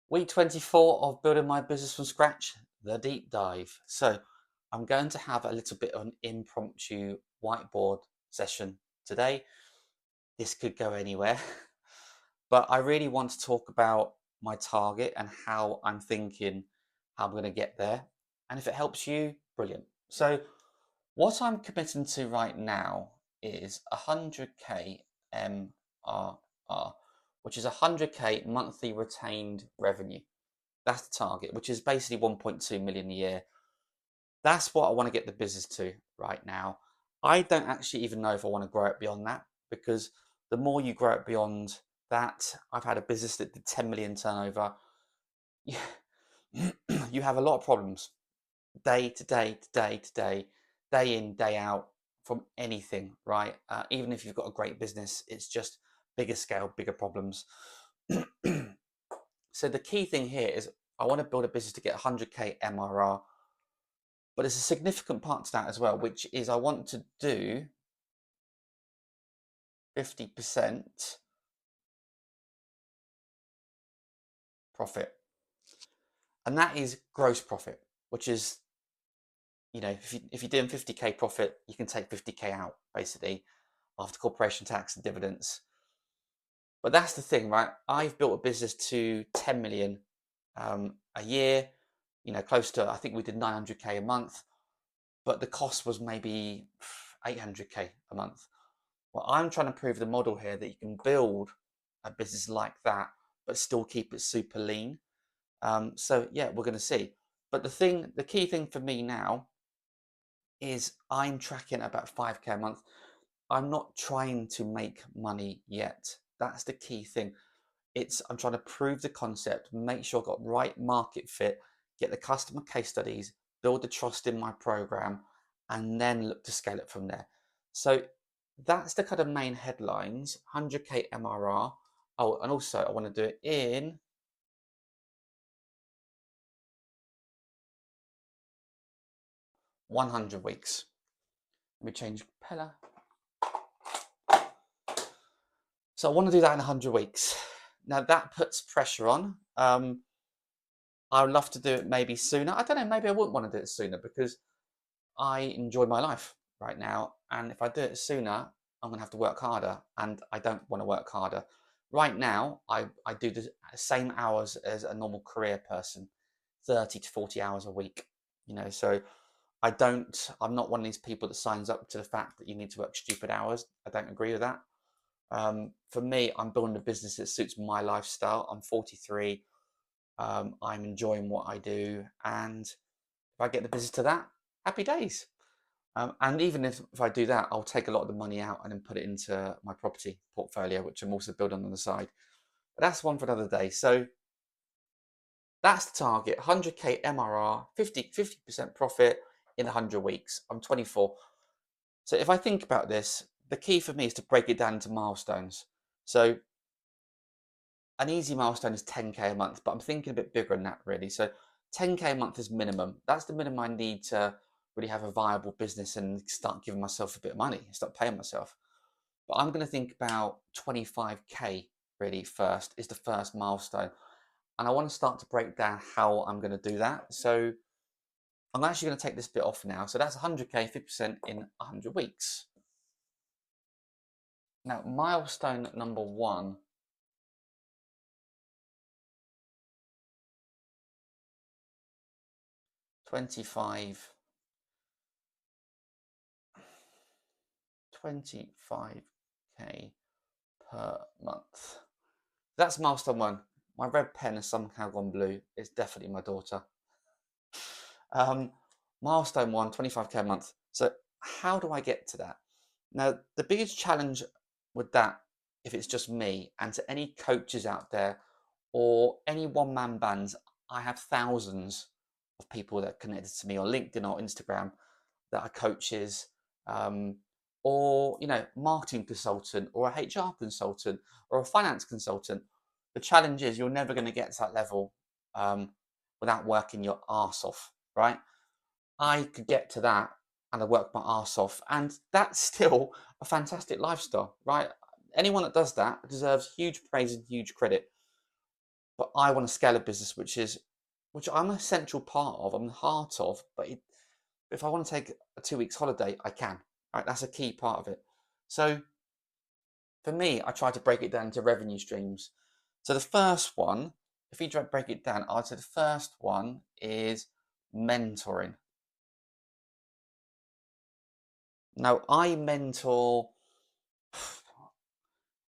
Week 24 of building my business from scratch, the deep dive. So, I'm going to have a little bit of an impromptu whiteboard session today. This could go anywhere, but I really want to talk about my target and how I'm thinking how I'm going to get there. And if it helps you, brilliant. So, what I'm committing to right now is 100k MRR, which is 100k monthly retained revenue. That's the target, which is basically 1.2 million a year. That's what I want to get the business to right now. I don't actually even know if I want to grow it beyond that, because the more you grow it beyond that, I've had a business that did 10 million turnover. You have a lot of problems day to day to day to day, day in, day out from anything, right? Even if you've got a great business, it's just bigger scale, bigger problems. So the key thing here is I want to build a business to get 100k MRR, but there's a significant part to that as well, which is I want to do 50% profit, and that is gross profit, which is, if you're doing 50k profit, you can take 50k out basically after corporation tax and dividends. But that's the thing, right? I've built a business to 10 million a year, close to, I think we did 900k a month, but the cost was maybe 800k a month. Well, I'm trying to prove the model here that you can build a business like that, but still keep it super lean. So yeah, we're going to see. But the key thing for me now is I'm tracking about 5k a month. I'm not trying to make money yet. That's the key thing. I'm trying to prove the concept, make sure I've got right market fit, get the customer case studies, build the trust in my program, and then look to scale it from there. So that's the kind of main headlines. 100k MRR. Oh, and also I want to do it in 100 weeks. Let me change Pella. So I want to do that in 100 weeks. Now that puts pressure on. I would love to do it maybe sooner. I don't know, maybe I wouldn't want to do it sooner because I enjoy my life right now. And if I do it sooner, I'm going to have to work harder. And I don't want to work harder. Right now, I do the same hours as a normal career person, 30 to 40 hours a week. So I'm not one of these people that signs up to the fact that you need to work stupid hours. I don't agree with that. For me, I'm building a business that suits my lifestyle. I'm 43. I'm enjoying what I do. And if I get the business to that, happy days. And even if I do that, I'll take a lot of the money out and then put it into my property portfolio, which I'm also building on the side. But that's one for another day. So that's the target: 100k MRR, 50% profit in 100 weeks. I'm 24. So if I think about this, the key for me is to break it down into milestones. So an easy milestone is 10k a month, but I'm thinking a bit bigger than that really. So 10k a month is minimum. That's the minimum I need to really have a viable business and start giving myself a bit of money, start paying myself. But I'm going to think about 25k really first is the first milestone. And I want to start to break down how I'm going to do that. So I'm actually going to take this bit off now. So that's 100k, 50% in 100 weeks. Now, milestone number one. $25K per month. That's milestone one. My red pen has somehow gone blue. It's definitely my daughter. Milestone one, 25k a month. So how do I get to that? Now, the biggest challenge with that, if it's just me, and to any coaches out there or any one-man bands, I have thousands of people that are connected to me on LinkedIn or Instagram that are coaches, or marketing consultant or a HR consultant or a finance consultant. The challenge is you're never going to get to that level without working your arse off, right? I could get to that and I work my arse off, and that's still a fantastic lifestyle, right? Anyone that does that deserves huge praise and huge credit. but I want to scale a business which I'm an essential part of, I'm the heart of, but if I want to take a 2 weeks holiday, I can. Right? That's a key part of it. So for me, I try to break it down into revenue streams. So the first one, if you break it down, I'd say the first one is mentoring. Now, I mentor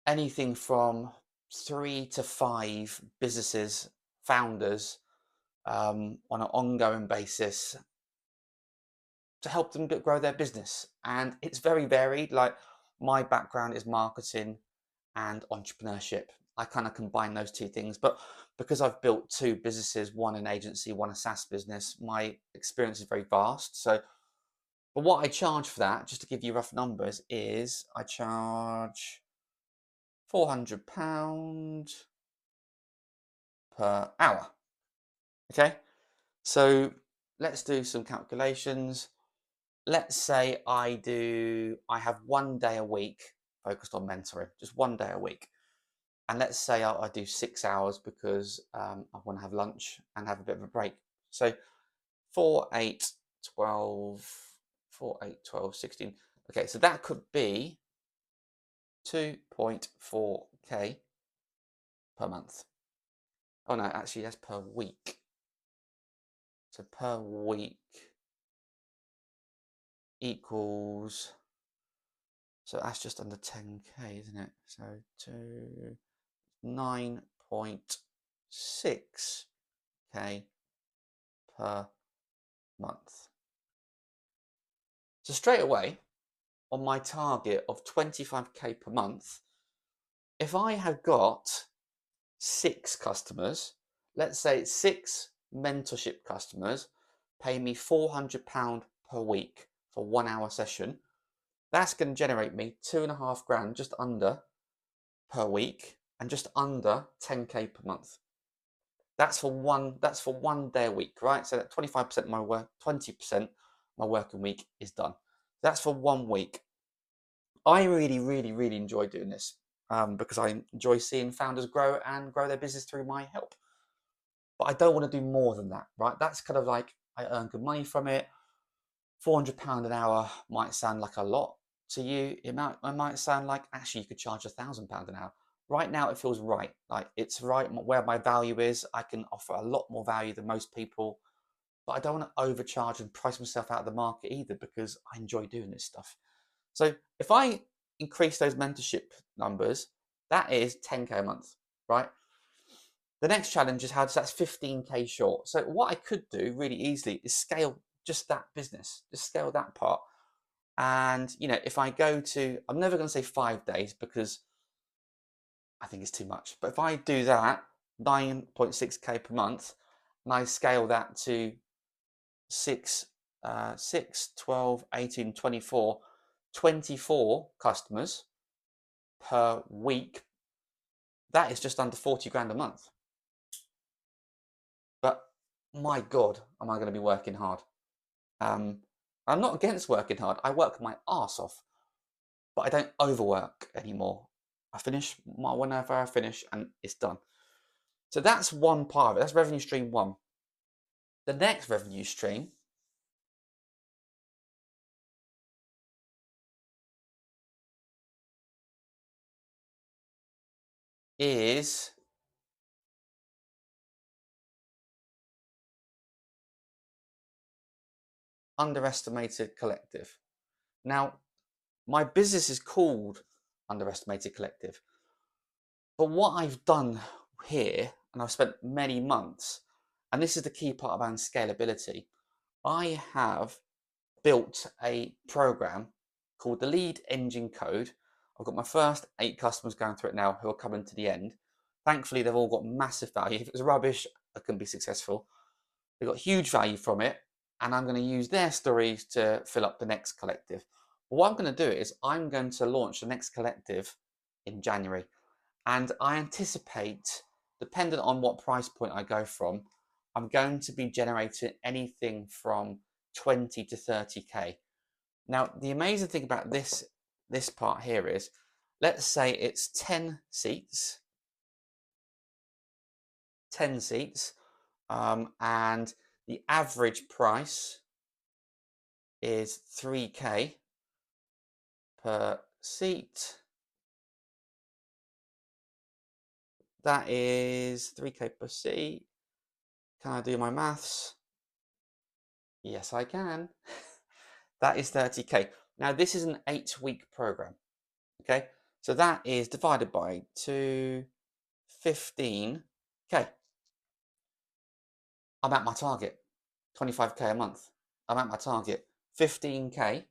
anything from 3 to 5 businesses, founders, on an ongoing basis to help them grow their business. And it's very varied. Like my background is marketing and entrepreneurship. I kind of combine those two things. But because I've built 2 businesses, one an agency, one a SaaS business, my experience is very vast. So, but what I charge for that, just to give you rough numbers, is I charge £400 per hour. Okay. So let's do some calculations. Let's say I have 1 day a week focused on mentoring, just 1 day a week. And let's say I do 6 hours because I want to have lunch and have a bit of a break. So 4, 8, 12, 4, 8, 12, 16. Okay, so that could be 2.4k per month. Oh no, actually that's per week. So per week equals, so that's just under 10k, isn't it? So 9.6k per month. So straight away, on my target of 25k per month, if I have got 6 customers, let's say 6 mentorship customers pay me £400 per week for 1 hour session, that's going to generate me 2.5 grand, just under, per week, and just under 10k per month. That's for one day a week, right? So that 25% of my work, 20% my working week is done. That's for 1 week. I really, really, really enjoy doing this because I enjoy seeing founders grow and grow their business through my help. But I don't want to do more than that, right? That's kind of like I earn good money from it. £400 an hour might sound like a lot to you. It might sound like actually you could charge £1,000 an hour. Right now it feels right. Like it's right where my value is. I can offer a lot more value than most people, but I don't want to overcharge and price myself out of the market either because I enjoy doing this stuff. So if I increase those mentorship numbers, that is 10k a month, right? The next challenge is that's 15k short. So what I could do really easily is scale just that business, just scale that part. And if I go to, I'm never going to say 5 days because I think it's too much. But if I do that, 9.6k per month, and I scale that to 6, 12, 18, 24, 24 customers per week, that is just under 40 grand a month. But my God, am I going to be working hard? I'm not against working hard. I work my arse off, but I don't overwork anymore. I finish whenever I finish and it's done. So that's one part of it. That's revenue stream 1. The next revenue stream is Underestimated Collective. Now, my business is called Underestimated Collective, but what I've done here, and I've spent many months, and this is the key part around scalability, I have built a program called the Lead Engine Code. I've got my first 8 customers going through it now who are coming to the end. Thankfully, they've all got massive value. If it was rubbish, I couldn't be successful. They've got huge value from it, and I'm going to use their stories to fill up the next collective. But what I'm going to do is I'm going to launch the next collective in January, and I anticipate, dependent on what price point I go from, I'm going to be generating anything from 20 to 30k. Now, the amazing thing about this part here is, let's say it's 10 seats 10 seats, and the average price is 3K per seat. That is 3K per seat. Can I do my maths? Yes, I can. That is 30K. Now, this is an 8-week program. Okay, so that is divided by 2, 15K. I'm at my target. 25K a month. I'm at my target. 15K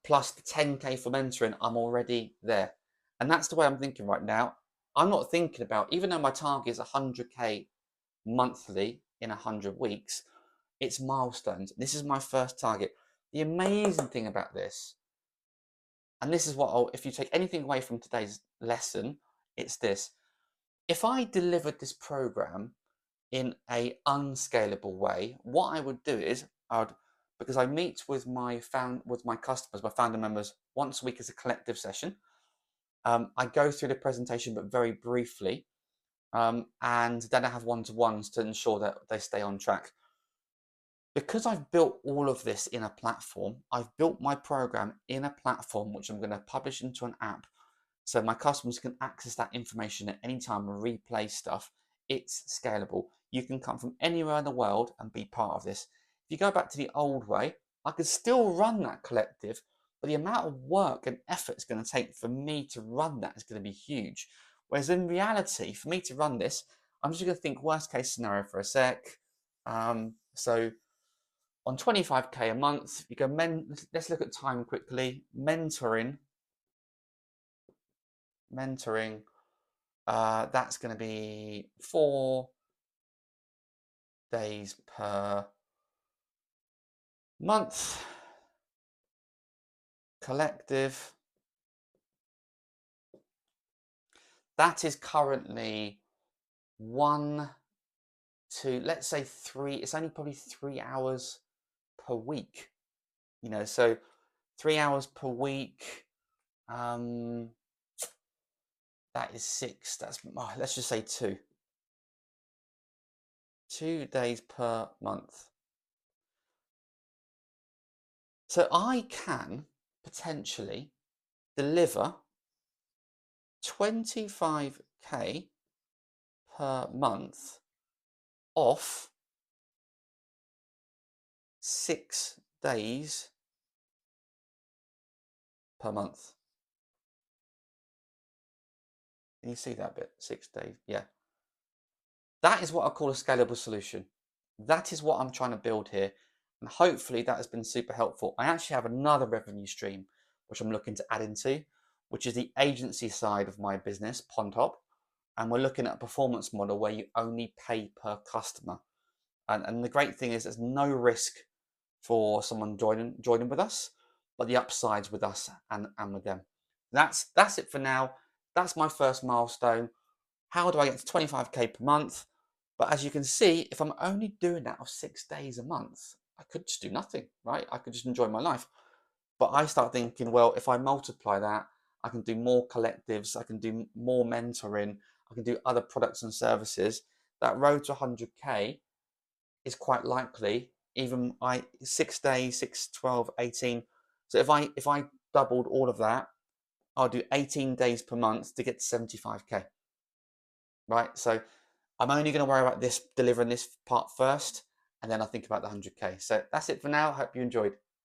plus the 10K for mentoring. I'm already there. And that's the way I'm thinking right now. I'm not thinking about, even though my target is 100K monthly in 100 weeks, it's milestones. This is my first target. The amazing thing about this, and this is what if you take anything away from today's lesson, it's this. If I delivered this program in a unscalable way, what I would do is because I meet with my customers, my founder members, once a week as a collective session. I go through the presentation, but very briefly, and then I have one-to-ones to ensure that they stay on track. Because I've built all of this in a platform, I've built my program in a platform which I'm going to publish into an app so my customers can access that information at any time and replay stuff. It's scalable. You can come from anywhere in the world and be part of this. If you go back to the old way, I could still run that collective, but the amount of work and effort it's going to take for me to run that is going to be huge. Whereas in reality, for me to run this, I'm just going to think worst case scenario for a sec. So on 25K a month, you go let's look at time quickly. Mentoring, that's going to be 4 days per month. Collective, that is currently 1 to, let's say 3, it's only probably 3 hours per week, so 3 hours per week, that is 6, let's just say 2 days per month. So I can potentially deliver 25K per month off 6 days per month. Can you see that bit? 6 days, yeah. That is what I call a scalable solution. That is what I'm trying to build here. And hopefully that has been super helpful. I actually have another revenue stream, which I'm looking to add into, which is the agency side of my business, Pontop. And we're looking at a performance model where you only pay per customer. And the great thing is there's no risk for someone joining with us, but the upsides with us and with them. That's it for now. That's my first milestone. How do I get to 25K per month? But as you can see, if I'm only doing that of 6 days a month, I could just do nothing, right? I could just enjoy my life. But I start thinking, well, if I multiply that, I can do more collectives, I can do more mentoring, I can do other products and services. That road to 100K is quite likely, even 6 days, 6, 12, 18. So if I doubled all of that, I'll do 18 days per month to get to 75K, right? So I'm only going to worry about delivering this part first, and then I think about the 100K. So that's it for now. I hope you enjoyed.